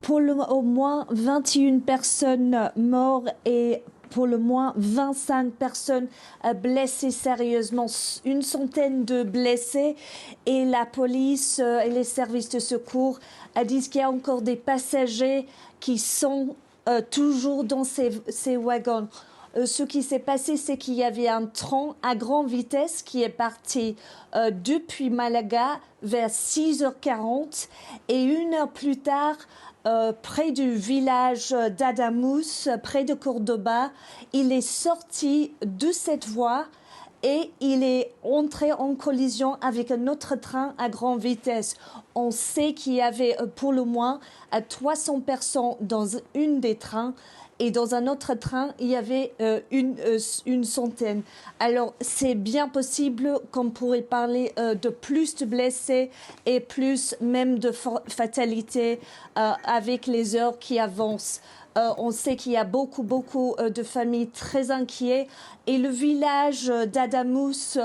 au moins 21 personnes mortes et pour le moins 25 personnes blessées sérieusement, une centaine de blessés. Et la police et les services de secours disent qu'il y a encore des passagers qui sont toujours dans ces wagons. Ce qui s'est passé, c'est qu'il y avait un train à grande vitesse qui est parti depuis Malaga vers 6h40 et 1 heure plus tard, près du village d'Adamuz, près de Cordoba, il est sorti de cette voie et il est entré en collision avec un autre train à grande vitesse. On sait qu'il y avait pour le moins 300 personnes dans une des trains et dans un autre train, il y avait une centaine. Alors, c'est bien possible qu'on pourrait parler de plus de blessés et plus même de fatalité avec les heures qui avancent. On sait qu'il y a beaucoup de familles très inquiètes et le village d'Adamuz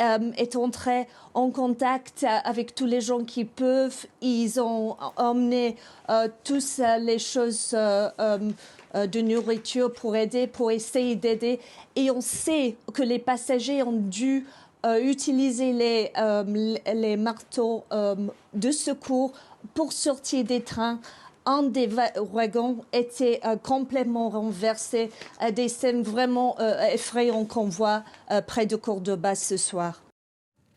est entré en contact avec tous les gens qui peuvent. Ils ont emmené tous les choses de nourriture pour aider, pour essayer d'aider. Et on sait que les passagers ont dû utiliser les marteaux de secours pour sortir des trains. Un des wagons était complètement renversé. Des scènes vraiment effrayantes qu'on voit près de Cordoba ce soir.